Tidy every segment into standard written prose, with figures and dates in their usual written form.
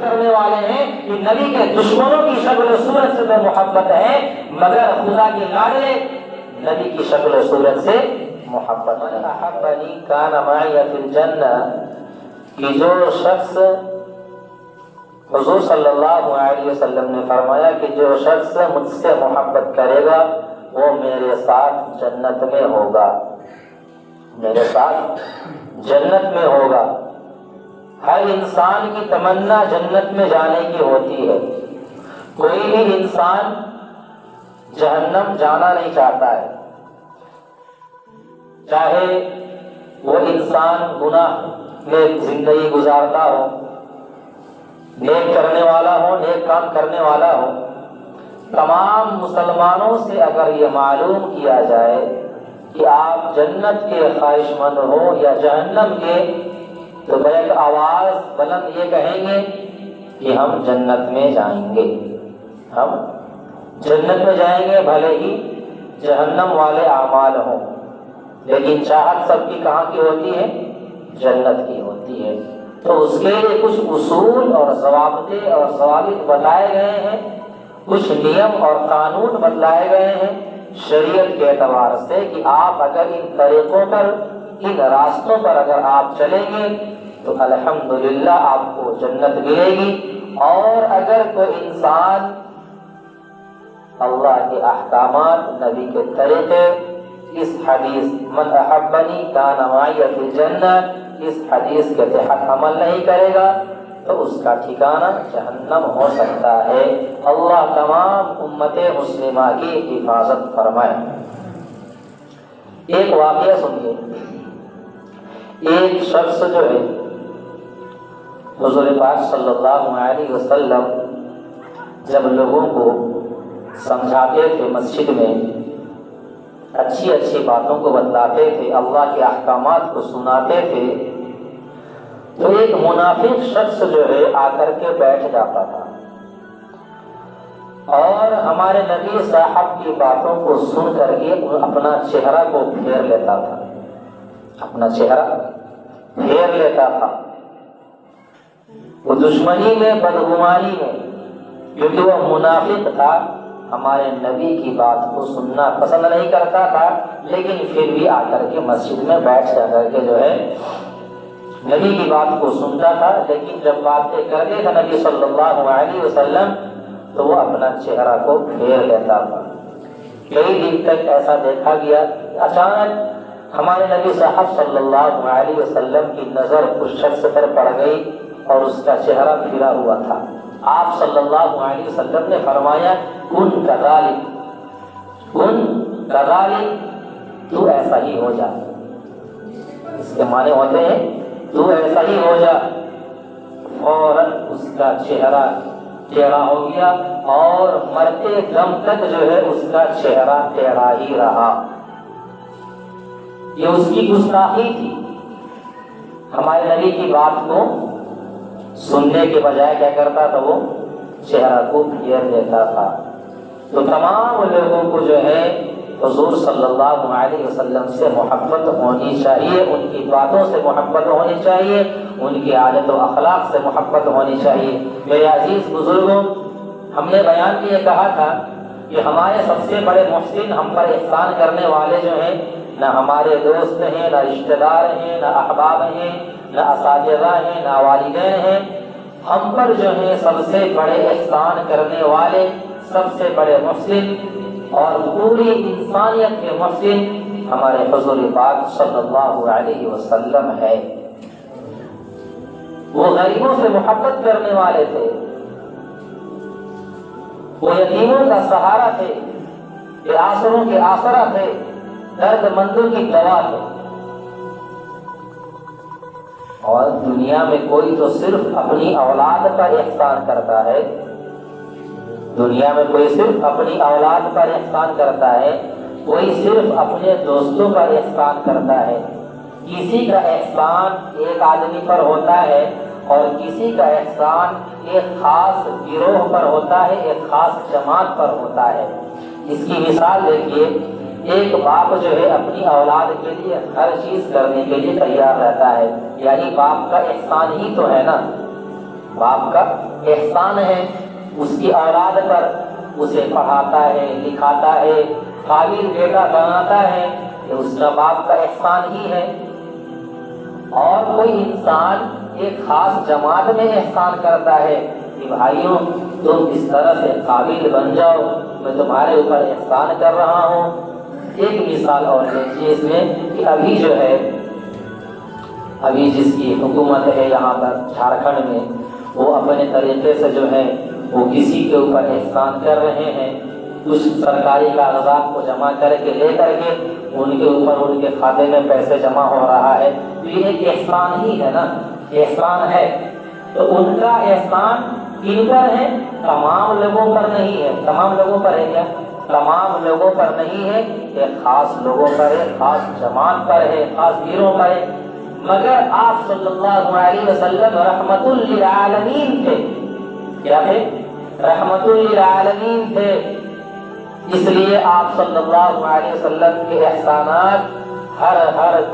کرنے والے ہیں کہ نبی کے دشمنوں کی شکل و صورت سے تو محبت ہے، مگر خدا کے لاڈلے نبی کی شکل و صورت سے محبت ہے۔ احبنی کان معی فی الجنہ، کہ جو شخص، حضور صلی اللہ علیہ وسلم نے فرمایا کہ جو شخص مجھ سے محبت کرے گا وہ میرے ساتھ جنت میں ہوگا، میرے ساتھ جنت میں ہوگا۔ ہر انسان کی تمنا جنت میں جانے کی ہوتی ہے، کوئی بھی انسان جہنم جانا نہیں چاہتا ہے، چاہے وہ انسان گناہ میں زندگی گزارتا ہو، نیک کرنے والا ہو، نیک کام کرنے والا ہو۔ تمام مسلمانوں سے اگر یہ معلوم کیا جائے کہ آپ جنت کے خواہش مند ہو یا جہنم کے، تو ایک آواز بلند یہ کہیں گے کہ ہم جنت میں جائیں گے، ہم جنت میں جائیں گے، بھلے ہی جہنم والے اعمال ہوں، لیکن چاہت سب کی کہاں کی ہوتی ہے؟ جنت کی ہوتی ہے۔ تو اس کے لیے کچھ اصول اور ضوابطے اور ضوابط بتائے گئے ہیں، کچھ نیم اور قانون بتلائے گئے ہیں شریعت کے اعتبار سے، کہ آپ اگر ان طریقوں پر، ان راستوں پر اگر آپ چلیں گے تو الحمدللہ آپ کو جنت ملے گی۔ اور اگر کوئی انسان اللہ کے احکامات، نبی کے طریقے، اس حدیث من احبنی کان معی فی الجنہ، اس حدیث کے تحت عمل نہیں کرے گا تو اس کا ٹھکانہ جہنم ہو سکتا ہے۔ اللہ تمام امت مسلمہ کی حفاظت فرمائے۔ ایک واقعہ سنیے، ایک شخص جو ہے حضور پاک صلی اللہ علیہ وسلم جب لوگوں کو سمجھاتے تھے، مسجد میں اچھی اچھی باتوں کو بتلاتے تھے، اللہ کے احکامات کو سناتے تھے، تو ایک منافق شخص جو ہے آ کر کے بیٹھ جاتا تھا اور ہمارے نبی صاحب کی باتوں کو سن کر کے اپنا چہرہ کو پھیر لیتا تھا، اپنا چہرہ پھیر لیتا تھا۔ وہ دشمنی میں، بدگمانی میں، کیونکہ وہ منافق تھا، ہمارے نبی کی بات کو سننا پسند نہیں کرتا تھا، لیکن پھر بھی آ کر کے مسجد میں بیٹھ جا کر کے جو ہے نبی کی بات کو سنتا تھا، لیکن جب باتیں کرتے تھے نبی صلی اللہ علیہ وسلم تو وہ اپنا چہرہ کو پھیر لیتا تھا۔ کئی دن تک ایسا دیکھا گیا، اچانک ہمارے نبی صاحب صلی اللہ علیہ وسلم کی نظر اس شخص پر پڑ گئی اور اس کا چہرہ پھرا ہوا تھا۔ آپ صلی اللہ علیہ وسلم نے فرمایا کن کذالک، کن کذالک، تو ایسا ہی ہو جا۔ اس کے معنی ہوتے ہیں تو ایسا ہی ہو جا۔ فوراً اس کا چہرہ ٹیڑھا ہو گیا اور مرتے دم تک جو ہے اس کا چہرہ ٹیڑھا ہی رہا۔ یہ اس کی گستاخی تھی، ہمارے نبی کی بات کو سننے کے بجائے کیا کرتا تھا؟ وہ چہرہ کو پھیر دیتا تھا۔ تو تمام لوگوں کو جو ہے حضور صلی اللہ علیہ وسلم سے محبت ہونی چاہیے، ان کی باتوں سے محبت ہونی چاہیے، ان کی عادت و اخلاق سے محبت ہونی چاہیے۔ میرے عزیز بزرگوں، ہم نے بیان میں یہ کہا تھا کہ ہمارے سب سے بڑے محسن، ہم پر احسان کرنے والے جو ہیں، نہ ہمارے دوست ہیں، نہ رشتہ دار ہیں، نہ احباب ہیں، نہ اساتذہ ہیں، نہ والدین ہیں، ہم پر جو ہیں سب سے بڑے احسان کرنے والے، سب سے بڑے محسن اور پوری انسانیت کے محسن ہمارے حضور پاک صلی اللہ علیہ وسلم ہے۔ وہ غریبوں سے محبت کرنے والے تھے، وہ یتیموں کا سہارا تھے، آسروں کے آسرا تھے، درد مندوں کی دوا تھے۔ اور دنیا میں کوئی تو صرف اپنی اولاد پر احسان کرتا ہے، دنیا میں کوئی صرف اپنی اولاد پر احسان کرتا ہے، کوئی صرف اپنے دوستوں پر احسان کرتا ہے۔ کسی کا احسان ایک آدمی پر ہوتا ہے اور کسی کا احسان ایک خاص گروہ پر ہوتا ہے، ایک خاص جماعت پر ہوتا ہے۔ اس کی مثال دیکھیے، ایک باپ جو ہے اپنی اولاد کے لیے ہر چیز کرنے کے لیے تیار رہتا ہے، یعنی باپ کا احسان ہی تو ہے نا، باپ کا احسان ہے اس کی اولاد پر، اسے پڑھاتا ہے، لکھاتا ہے، قابل بیٹا بناتا ہے، یہ اس کا باپ کا احسان ہی ہے۔ اور کوئی انسان ایک خاص جماعت میں احسان کرتا ہے کہ بھائیوں تم اس طرح سے قابل بن جاؤ، میں تمہارے اوپر احسان کر رہا ہوں۔ ایک مثال اور دیکھیے اس میں کہ ابھی جو ہے، ابھی جس کی حکومت ہے یہاں پر جھارکھنڈ میں، وہ اپنے طریقے سے جو ہے وہ کسی کے اوپر احسان کر رہے ہیں، کچھ سرکاری کاغذات کو جمع کر کے لے کر کے ان کے اوپر ان کے کھاتے میں پیسے جمع ہو رہا ہے، تو یہ ایک احسان ہی ہے نا، احسان ہے۔ تو ان کا احسان کن پر ہے؟ تمام لوگوں پر نہیں ہے۔ تمام لوگوں پر ہے کیا؟ تمام لوگوں پر نہیں ہے، ایک خاص لوگوں پر ہے، خاص جماعت پر ہے، خاص گیروں پر ہے۔ مگر آپ صلی اللہ علیہ وسلم رحمت للعالمین تھے، کیا تھے؟ رحمت للعالمین تھے، اس لیے آپ صلی اللہ علیہ وسلم کے احسانات ہر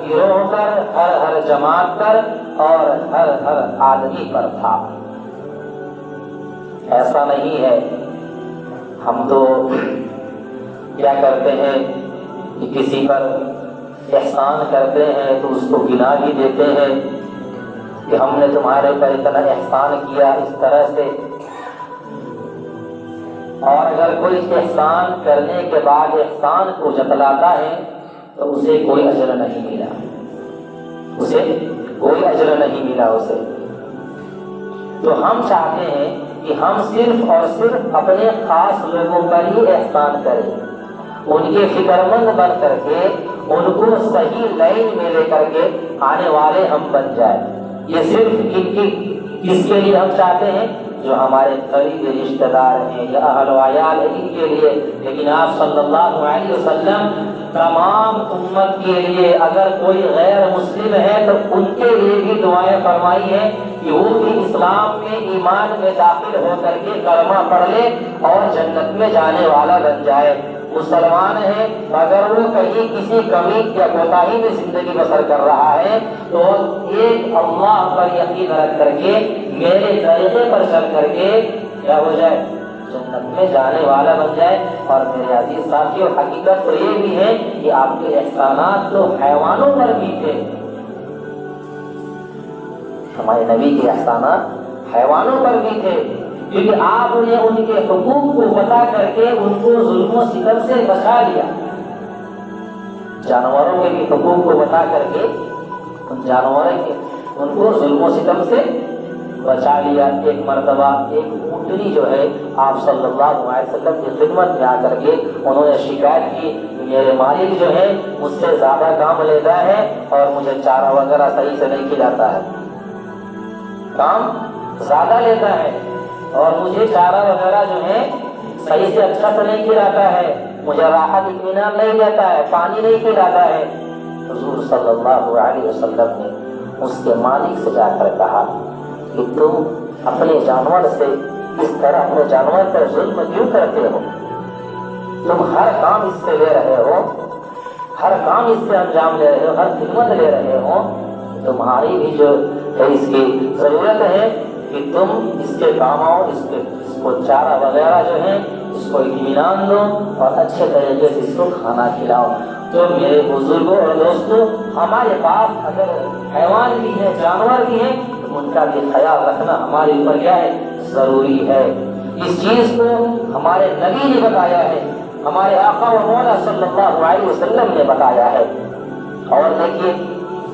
گروہ پر، ہر جماعت پر اور ہر آدمی پر تھا۔ ایسا نہیں ہے ہم تو کیا کرتے ہیں کہ کسی پر احسان کرتے ہیں تو اس کو گنا بھی دیتے ہیں کہ ہم نے تمہارے اوپر اتنا احسان کیا اس طرح سے، اور اگر کوئی احسان کرنے کے بعد احسان کو جتلاتا ہے تو اسے کوئی اجر نہیں ملا، اسے کوئی اجر نہیں ملا اسے۔ تو ہم چاہتے ہیں کہ ہم صرف اور صرف اپنے خاص لوگوں پر ہی احسان کریں، ان کے فکر مند بن کر کے ان کو صحیح لائن میں لے کر کے آنے والے ہم بن جائیں۔ یہ صرف کس کے لیے ہم چاہتے ہیں؟ جو ہمارے قریب رشتہ دار ہیں یا اہل و عیال ہیں، ان کے لیے۔ لیکن آپ صلی اللہ علیہ وسلم تمام امت کے لیے، اگر کوئی غیر مسلم ہے تو ان کے لیے بھی دعائیں فرمائی ہیں کہ وہ بھی اسلام میں، ایمان میں داخل ہو کر کے کلمہ پڑھ لے اور جنت میں جانے والا بن جائے۔ مسلمان ہے اگر وہ کہیں کسی کمی یا کوتاہی میں زندگی بسر کر رہا ہے تو ایک اللہ پر یقین رکھ کر کے میرے طریقے پر چل کر کے کیا ہو جائے؟ جنت میں جانے والا بن جائے۔ اور میرے عزیز ساتھیوں، حقیقت تو یہ بھی ہے کہ آپ کے احسانات تو حیوانوں پر بھی تھے، ہمارے نبی کے احسانات حیوانوں پر بھی تھے، کیونکہ آپ نے ان کے حقوق کو بتا کر کے ان کو ظلم و ستم سے بچا لیا۔ جانوروں کے بھی حقوق کو بتا کر کے ان جانوروں کے ان کو ظلم و ستم سے بچا لیا۔ ایک مرتبہ ایک اونٹنی جو ہے آپ صلی اللہ علیہ وسلم کی خدمت میں آ کر کے انہوں نے شکایت کی کہ میرے مالک جو ہے مجھ سے زیادہ کام لیتا ہے اور مجھے چارہ وغیرہ صحیح سے نہیں کھلاتا ہے، کام زیادہ لیتا ہے اور مجھے چارہ وغیرہ جو ہے صحیح سے اچھا سے نہیں کھلاتا ہے، مجھے راحت اطمینان نہیں دیتا ہے، پانی نہیں پلاتا ہے۔ حضور صلی اللہ علیہ وسلم نے اس کے مالک سے جا کر کہا کہ تم اپنے جانور سے اس طرح اپنے جانور پر ظلم کیوں کرتے ہو؟ تم ہر کام اس سے لے رہے ہو، ہر کام اس سے انجام لے رہے ہو، ہر خدمت لے رہے ہو، تمہاری بھی جو ہے اس کی ضرورت ہے کہ تم اس کے کام آؤ، اس کو چارہ وغیرہ جو ہے اس کو اطمینان دو اور اچھے طریقے سے اس کو کھانا کھلاؤ۔ تو میرے بزرگوں اور دوستوں، ہمارے پاس اگر حیوان بھی ہے، جانور بھی ہیں، تو ان کا بھی خیال رکھنا ہمارے اوپر کیا ہے؟ ضروری ہے۔ اس چیز کو ہمارے نبی نے بتایا ہے، ہمارے آقا و مولا صلی اللہ علیہ وسلم نے بتایا ہے۔ اور دیکھیے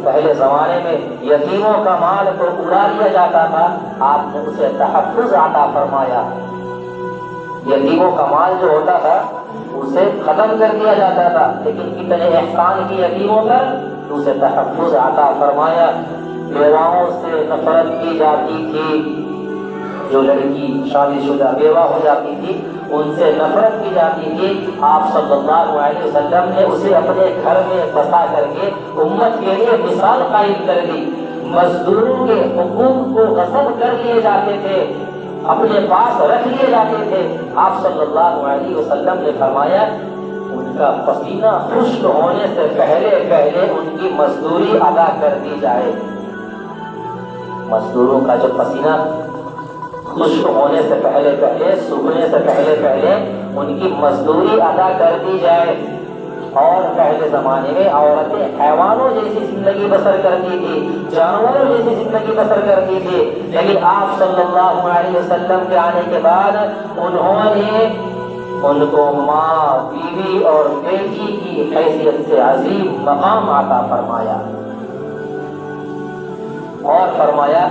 پہلے زمانے میں یتیموں کا مال کو اڑا لیا جاتا تھا، آپ نے اسے تحفظ عطا فرمایا۔ یتیموں کا مال جو ہوتا تھا اسے ختم کر دیا جاتا تھا، لیکن کتنے احسان کی یتیموں پر، تو اسے تحفظ عطا فرمایا۔ بیواؤں سے نفرت کی جاتی تھی، جو لڑکی شادی شدہ بیوہ ہو جاتی تھی ان سے نفرت کی جاتی تھی، آپ صلی اللہ علیہ وسلم نے اسے اپنے گھر میں بسا کر کے امت کے لیے مثال قائم کر دی۔ مزدوروں کے حقوق کو غصب کر لیے جاتے تھے، اپنے پاس رکھ لیے جاتے تھے، آپ صلی اللہ علیہ وسلم نے فرمایا ان کا پسینہ خشک ہونے سے پہلے ان کی مزدوری ادا کر دی جائے. مزدوروں کا جو پسینہ خشک ہونے سے پہلے سوکھنے سے پہلے ان کی مزدوری ادا کر دی جائے. اور پہلے زمانے میں عورتیں حیوانوں جیسی زندگی بسر کرتی تھی, جانوروں جیسی زندگی بسر کرتی تھی, لیکن آپ صلی اللہ علیہ وسلم کے آنے کے بعد انہوں نے ان کو ماں, بیوی اور بیٹی کی حیثیت سے عظیم مقام عطا فرمایا. اور فرمایا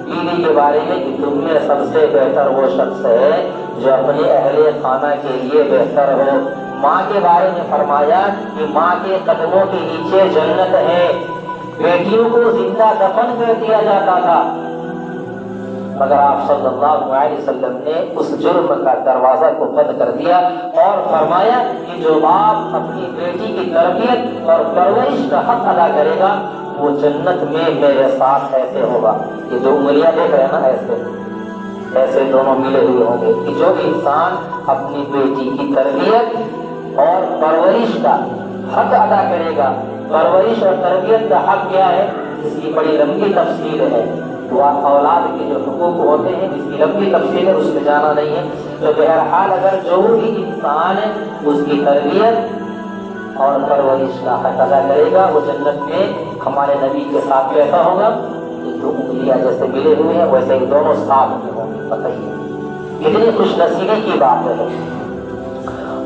بیوی کے بارے میں کہ تم میں سب سے بہتر وہ شخص ہے جو اپنے اہل خانہ کے لیے بہتر ہو. ماں کے بارے میں فرمایا کہ ماں کے قدموں کے نیچے جنت ہے. بیٹیوں کو زندہ دفن کر دیا جاتا تھا, مگر آپ صلی اللہ علیہ وسلم نے اس جرم کا دروازہ کو بند کر دیا اور فرمایا کہ جو باپ اپنی بیٹی کی تربیت اور پرورش کا حق ادا کرے گا وہ جنت میں میرے ساتھ ایسے ہوگا. یہ جو انگلیاں دیکھ رہے ہیں نا, ایسے دونوں ملے ہوئے ہوں گے کہ جو انسان اپنی بیٹی کی تربیت اور پرورش کا حق ادا کرے گا. پرورش اور تربیت کا حق کیا ہے, اس کی بڑی لمبی تفصیل ہے. اولاد کے جو حقوق ہوتے ہیں اس کی لمبی تفصیل ہے, اس میں جانا نہیں ہے. تو بہرحال اگر جو بھی انسان اس کی تربیت اور پرورش کا حق ادا کرے گا وہ جنت میں ہمارے نبی کے ساتھ کیسا ہوگا. دو انگلیاں جیسے ملے ہوئے ہیں ویسے ہی دونوں ساتھ میں ہوں گے. بتائیے کتنی خوش نصیبی کی بات ہے.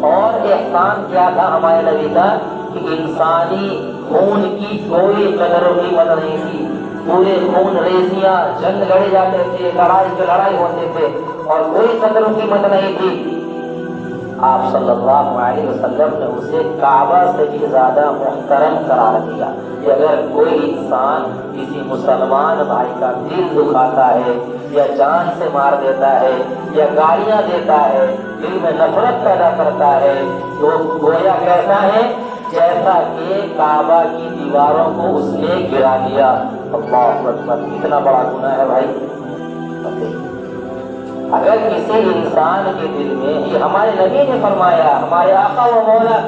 اور احسان کیا تھا ہمارے نبی کا کہ انسانی خون کی کوئی قدر و قیمت نہیں تھی. پورے خون ریزیاں, جنگ لڑے جاتے تھے, لڑائی ہوتے تھے اور کوئی قدر و قیمت نہیں تھی. آپ صلی اللہ علیہ وسلم نے اسے کعبہ سے بھی زیادہ محترم قرار دیا کہ اگر کوئی انسان کسی مسلمان بھائی کا دل دکھاتا ہے یا جان سے مار دیتا ہے یا گالیاں دیتا ہے, دل میں نفرت پیدا کرتا ہے, تو گویا کیسا ہے جیسا کہ کعبہ کی دیواروں کو اس نے گرا دیا. اللہ اکبر, کتنا بڑا گناہ ہے بھائی. اگر کسی انسان کے دل میں, یہ ہمارے نبی نے فرمایا, ہمارے آقا و مولا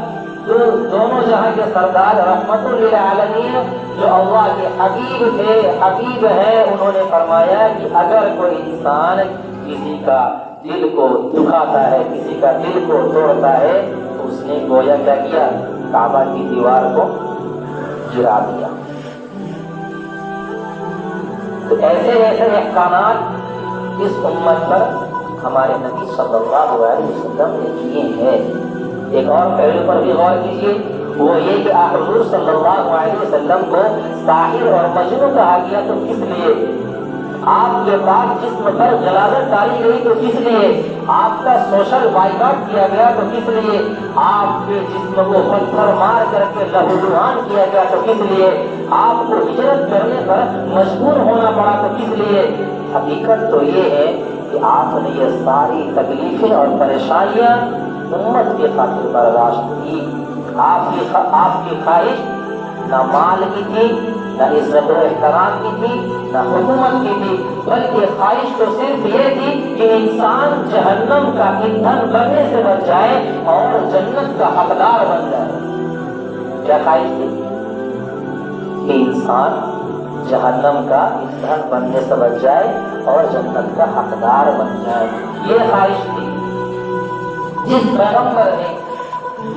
جو دونوں جہاں کے سردار رحمت للعالمین جو اللہ کے حبیب تھے, حبیب ہیں, انہوں نے فرمایا کہ اگر کوئی انسان کسی کا دل کو دکھاتا ہے, کسی کا دل کو توڑتا ہے, تو اس نے گویا کیا کیا, کعبہ کی دیوار کو گرا دیا. تو ایسے احکامات اس امت پر ہمارے نبی صلی اللہ علیہ وسلم نے کیے ہیں. ایک اور پہلو پر بھی غور کیجیے, وہ یہ کہ آپ حضور صلی اللہ علیہ وسلم کو ساحر اور مجنون کہا گیا تو کس لیے؟ آپ کے پاس جسم پر غلاظت ڈالی گئی تو کس لیے؟ آپ کا سوشل بائیکاٹ کیا گیا تو کس لیے؟ آپ کے جسم کو پتھر مار کر کے لہولہان کیا گیا تو کس لیے؟ آپ کو ہجرت کرنے پر مجبور ہونا پڑا تو کس لیے؟ حقیقت تو یہ ہے کہ آپ نے یہ ساری تکلیفیں اور پریشانیاں امت کی خاطر برداشت کی. آپ کی خواہش نہ مال کی تھی, نہ عزت و احترام کی تھی, نہ حکومت کی تھی, بلکہ خواہش تو صرف یہ تھی کہ انسان جہنم کا ایندھن بننے سے بچ جائے اور جنت کا حقدار بن جائے. کیا خواہش تھی؟ کہ انسان جہنم کا ایندھن بننے سے بچ جائے اور جنت کا حقدار بن جائے. یہ خواہش تھی. جس پیغمبر نے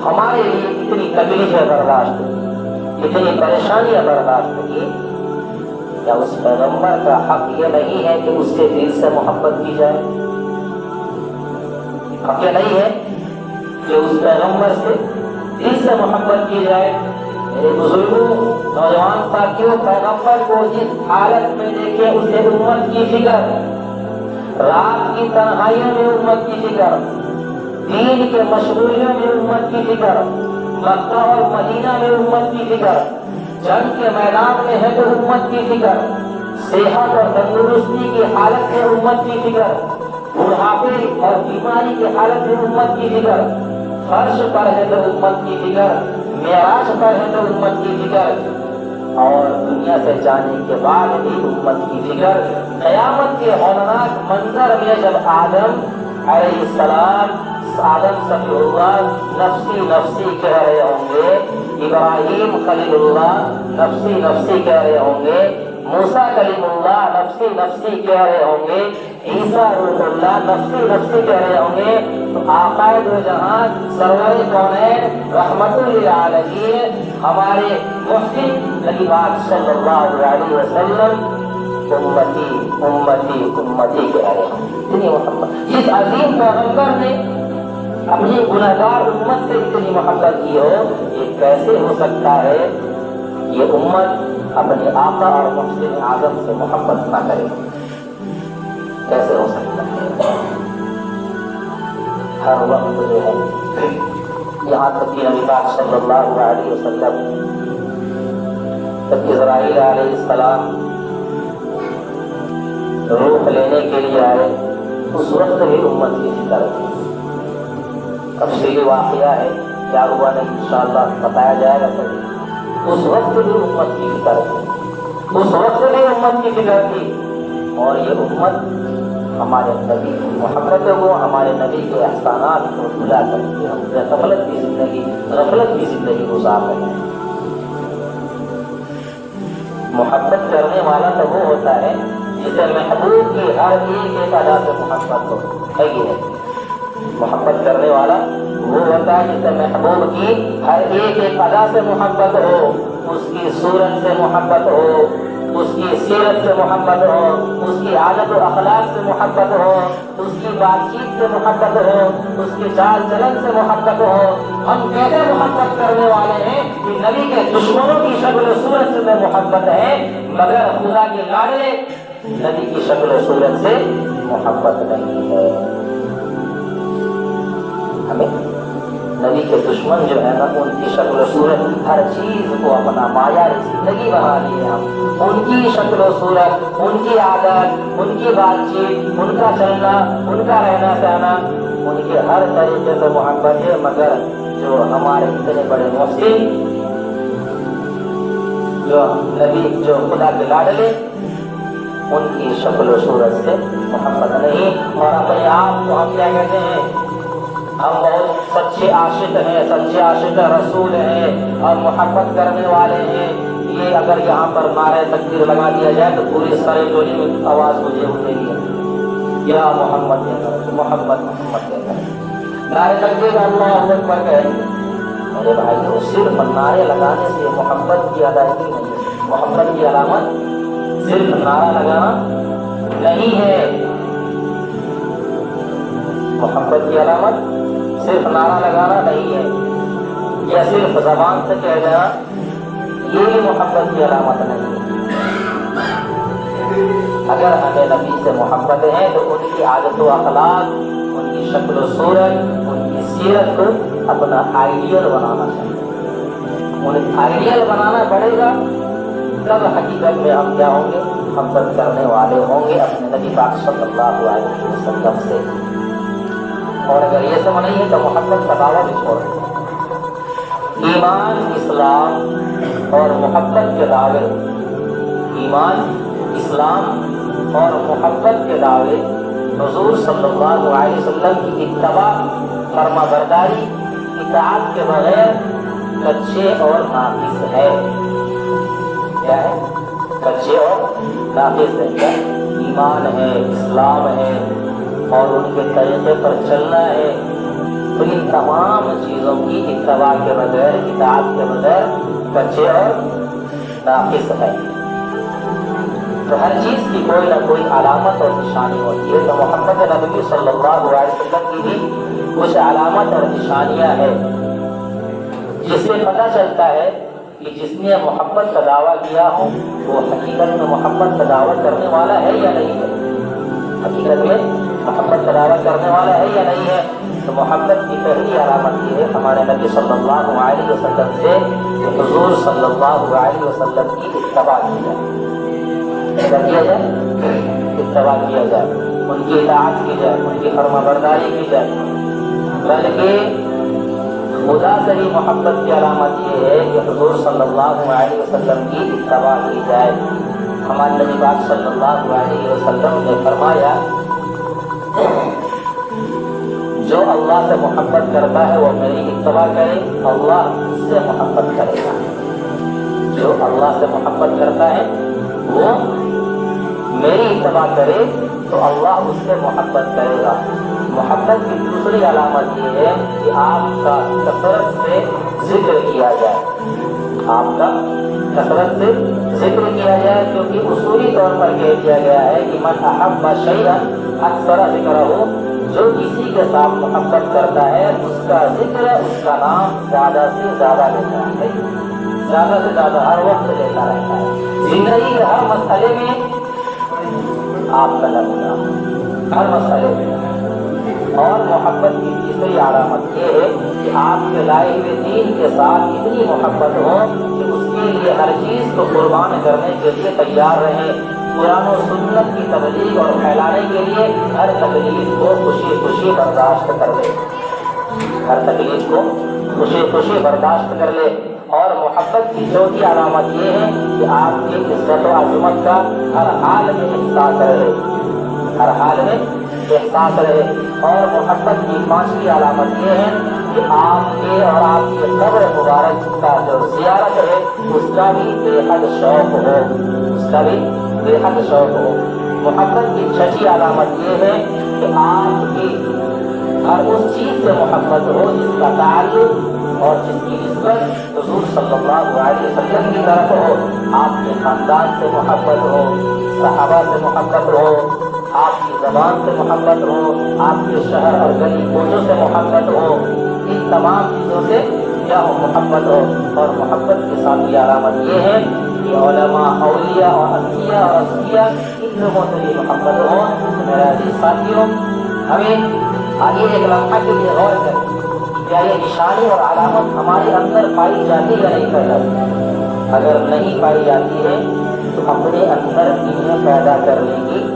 ہمارے لیے اتنی تکلیفیں برداشت کی, اتنی پریشانیاں برداشت کی, کیا اس پیغمبر کا حق یہ نہیں ہے کہ اس سے دل سے محبت کی جائے؟ حق یہ نہیں ہے کہ اس پیغمبر سے دل سے محبت کی جائے؟ میرے بزرگوں, نوجوان ساتھیوں, پیغمبر کو جس حالت میں دیکھیں اسے امت کی فکر, رات کی تنہائیوں میں امت کی فکر, دین کے مشغولیوں میں امت کی فکر, مکہ اور مدینہ میں امت کی فکر, جنگ کے میدان میں ہے تو امت کی فکر, صحت اور تندرستی کی حالت میں امت کی فکر, بڑھاپے اور بیماری کی حالت میں امت کی فکر, فرش پر ہے تو امت کی فکر, معراج پر ہے تو امت کی فکر, اور دنیا سے جانے کے بعد بھی امت کی فکر. قیامت کے ہولناک منظر میں جب آدم علیہ السلام آدم صفی اللہ نفسی نفسی کہہ رہے ہوں گے، ابراہیم خلیل اللہ نفسی نفسی کہہ رہے ہوں گے، موسیٰ کلیم اللہ نفسی نفسی کہہ رہے ہوں گے، عیسیٰ روح اللہ نفسی نفسی کہہ رہے ہوں گے، تو آقا دو جہاں سرور کونین رحمت للعالمین ہمارے مفتی نبی پاک صلی اللہ علیہ وسلم امتی امتی امتی کہہ رہے ہیں۔ اتنی محبت جس عظیم پیغمبر نے اپنی گنہگار امت سے اتنی محبت کی ہو، یہ کیسے ہو سکتا ہے یہ امت اپنے آقا اور محسن اعظم سے محبت نہ کرے؟ کیسے ہو سکتا ہے؟ ہر وقت جو ہے یہاں تک کہ نبی پاک صلی اللہ علیہ وسلم جب اسرائیل علیہ السلام روح لینے کے لیے آئے، اس وقت بھی امت کی فکر تھی۔ تفصیلی واقعہ ہے، کیا ہوا نہیں انشاءاللہ بتایا جائے گا کبھی۔ اس وقت بھی امت کی فکر تھی، اس وقت بھی امت کی فکر تھی، اور یہ امت ہمارے نبی کی محبت کو، ہمارے نبی کے احسانات کو بھلا کر کے ہم غفلت کی زندگی گزار رہے ہیں۔ محبت کرنے والا تو وہ ہوتا ہے جسے محبوب کی ہر ایک ادا سے محبت ہو، ہے یہ ہے محبت کرنے والا وہ ہوتا ہے جسے محبوب کی ہر ایک ادا سے محبت ہو، اس کی صورت سے محبت ہو، اس کی سیرت سے محبت ہو، اس کی عادت و اخلاق سے محبت ہو، اس کی بات چیت سے محبت ہو، اس کی چال چلن سے محبت ہو۔ ہم کیسے محبت کرنے والے ہیں کہ نبی کے دشمنوں کی شکل و صورت سے محبت ہے، مگر خدا کے لاڈلے نبی کی شکل و صورت سے محبت نہیں ہے۔ ہمیں نبی کے دشمن جو ہے نا، ان کی شکل و صورت ہر چیز کو اپنا معیار زندگی بنا لیے ہم، ان کی شکل و صورت، ان کی عادت، ان کی بات چیت، ان کا چلنا، ان کا رہنا سہنا، ان کے ہر طریقے سے محبت ہے، مگر جو ہمارے اتنے بڑے محسن، جو نبی، جو خدا کے لاڈلے، ان کی شکل و صورت سے محبت نہیں۔ اور اپنے آپ کو ہم کیا کہتے ہیں؟ ہم بہت سچے عاشق ہیں، سچے عاشق رسول ہیں اور محبت کرنے والے ہیں۔ یہ اگر یہاں پر نعرہ تکبیر لگا دیا جائے تو پوری سارے ٹولی میں آواز مجھے اٹھے گی، یا محمد محمد محمد کہتا ہے، نعرہ تکبیر اللہ اکبر کہے۔ میرے بھائی کو صرف نعرے لگانے سے محبت کی ادائیگی نہیں ہے، محبت کی علامت صرف نعرہ لگانا نہیں ہے، محبت کی علامت صرف نعرہ لگانا نہیں ہے، یا صرف زبان سے کہہ دینا یہ بھی محبت کی علامت نہیں ہے۔ اگر ہمیں نبی سے محبت ہے تو ان کی عادت و اخلاق، ان کی شکل و صورت، ان کی سیرت کو اپنا آئیڈیل بنانا چاہیے، انہیں آئیڈیل بنانا پڑے گا، تب حقیقت میں ہم کیا ہوں گے؟ محبت کرنے والے ہوں گے اپنے نبی پاک صلی اللہ علیہ وسلم سے۔ اور اگر یہ سب نہیں ہے تو محبت کا دعویٰ بھی چھوڑ دیں۔ ایمان، اسلام اور محبت کے دعوے، ایمان، اسلام اور محبت کے دعوے حضور صلی اللہ علیہ وسلم کی اتباع، فرما برداری، اطاعت کے بغیر کچے اور ناقص ہے۔ کیا ہے؟ کچے اور ناقص ہے۔ کیا؟ ایمان ہے، اسلام ہے اور ان کے طریقے پر چلنا ہے، تو ان تمام چیزوں کی اتباع کے بغیر، اطاعت کے بغیر کچے اور ناقص ہے۔ تو ہر چیز کی کوئی نہ کوئی علامت اور نشانی ہوتی ہے، تو محمد نبی صلی اللہ علیہ وسلم کی بھی کچھ علامت اور نشانیاں ہیں، جس سے پتہ چلتا ہے کہ جس نے محبت کا دعویٰ کیا ہو وہ حقیقت میں محبت کا دعویٰ کرنے والا ہے یا نہیں ہے، حقیقت میں محبت کا دعویٰ کرنے والا ہے یا نہیں ہے۔ تو محبت کی پہلی علامت یہ ہے ہمارے نبی صلی اللہ علیہ وسلم سے کہ حضور صلی اللہ علیہ وسلم کی اتباع کی جائے، کیا کیا جائے؟ اتباع کیا جائے، ان کی اطاعت کی جائے، ان کی فرما برداری کی جائے۔ بلکہ خدا سے بھی محبت کی علامت یہ ہے کہ حضور صلی اللہ علیہ وسلم کی اتباع کی جائے۔ ہمارے نبی پاک صلی اللہ علیہ وسلم نے فرمایا جو اللہ سے محبت کرتا ہے وہ میری اتباع کرے، اللہ اس سے محبت کرے گا۔ جو اللہ سے محبت کرتا ہے وہ میری اتباع کرے تو اللہ اس سے محبت کرے گا۔ محبت کی دوسری علامت یہ ہے کہ آپ کا کثرت سے ذکر کیا جائے، آپ کا کثرت سے ذکر کیا جائے، کیونکہ اصولی طور پر کہہ دیا گیا ہے کہ من احب شیئا اکثر ذکرہ، جو کسی کے ساتھ محبت کرتا ہے اس کا ذکر، اس کا نام زیادہ سے زیادہ لیتا ہے، زیادہ سے زیادہ ہر وقت لیتا رہتا ہے۔ زندگی کے ہر مسئلے میں آپ کا نمونہ، ہر مسئلے میں۔ اور محبت کی تیسری علامت یہ ہے کہ آپ کے لائے ہوئے دین کے ساتھ اتنی محبت ہو کہ اس کے لیے ہر چیز کو قربان کرنے کے لیے تیار رہیں، قرآن و سنت کی تبلیغ اور پھیلانے کے لیے ہر تکلیف کو خوشی خوشی برداشت کر لے، ہر تکلیف کو خوشی خوشی برداشت کر لے۔ اور محبت کی چوتھی علامت یہ ہے کہ آپ کی عزت و عظمت کا ہر حال میں احساس رہے، ہر حال میں احساس رہے۔ اور محبت کی پانچویں علامت یہ ہے کہ آپ کے اور آپ کے قبر مبارک کا جو زیارت ہے اس کا بھی بے حد شوق ہو، اس کا بھی بے حد شوق ہو۔ محبت کی چھٹی علامت یہ ہے کہ آپ کی ہر اس چیز سے محبت ہو جس کا تعلق اور جس کی نسبت حضور صلی اللہ علیہ وسلم کی طرف ہو، آپ کے خاندان سے محبت ہو، صحابہ سے محبت ہو، آپ کی زبان سے محبت ہو، آپ کے شہر اور گلی کوچوں سے محبت ہو، ان تمام چیزوں سے کیا ہو محبت ہو۔ اور محبت کی ساتھی علامت یہ ہے کہ علماء، اولیاء اور انبیاء اور اصفیاء ان لوگوں سے بھی محبت ہو۔ میرے عزیز ساتھیوں، ہمیں آگے ایک لمحہ کے لیے غور کریں، کیا یہ نشانی اور علامت ہمارے اندر پائی جاتی یا نہیں پیدا؟ اگر نہیں پائی جاتی ہے تو اپنے اندر انہیں پیدا کرنے کی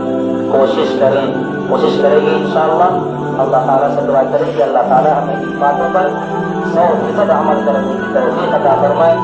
کوشش کریں گے انشاءاللہ۔ اللہ تعالیٰ سے دعا کریں کہ اللہ تعالیٰ ہمیں ان باتوں پر 100% عمل کرنے کی توفیق عطا فرمائے۔